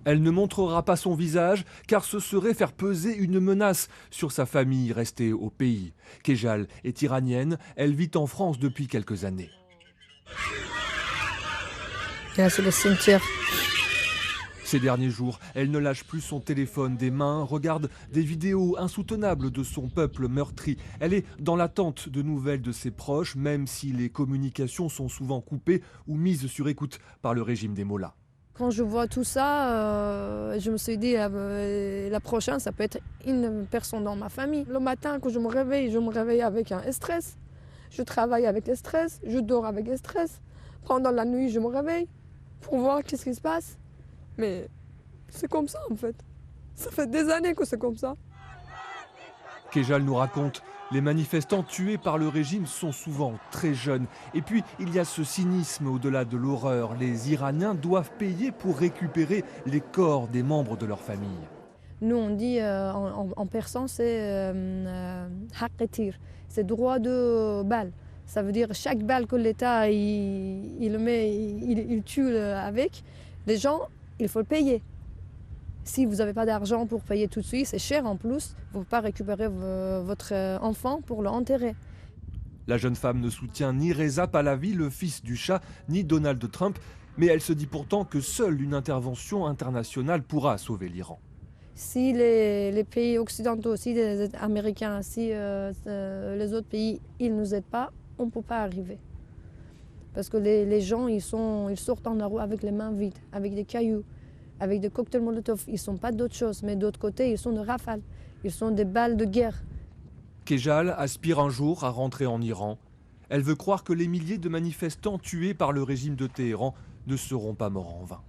Elle ne montrera pas son visage car ce serait faire peser une menace sur sa famille restée au pays. Kejal est iranienne, elle vit en France depuis quelques années. Là, c'est le cimetière. Ces derniers jours, elle ne lâche plus son téléphone des mains, regarde des vidéos insoutenables de son peuple meurtri. Elle est dans l'attente de nouvelles de ses proches, même si les communications sont souvent coupées ou mises sur écoute par le régime des mollahs. Quand je vois tout ça, je me suis dit, la prochaine, ça peut être une personne dans ma famille. Le matin, quand je me réveille avec un stress. Je travaille avec le stress, je dors avec le stress. Pendant la nuit, je me réveille pour voir qu'est-ce qui se passe. Mais c'est comme ça en fait. Ça fait des années que c'est comme ça. Kejal nous raconte, les manifestants tués par le régime sont souvent très jeunes. Et puis, il y a ce cynisme au-delà de l'horreur. Les Iraniens doivent payer pour récupérer les corps des membres de leur famille. Nous, on dit en persan, c'est haqetir, c'est droit de balle. Ça veut dire chaque balle que l'État il tue avec, les gens, il faut le payer. Si vous n'avez pas d'argent pour payer tout de suite, c'est cher en plus, vous ne pouvez pas récupérer votre enfant pour l'enterrer. La jeune femme ne soutient ni Reza Pahlavi, le fils du Shah, ni Donald Trump, mais elle se dit pourtant que seule une intervention internationale pourra sauver l'Iran. Si les pays occidentaux, si les Américains, si les autres pays, ils ne nous aident pas, on ne peut pas arriver. Parce que les gens, ils sortent en la rue avec les mains vides, avec des cailloux, avec des cocktails Molotov. Ils ne sont pas d'autre chose, mais d'autre côté, ils sont de rafales. Ils sont des balles de guerre. Kejal aspire un jour à rentrer en Iran. Elle veut croire que les milliers de manifestants tués par le régime de Téhéran ne seront pas morts en vain.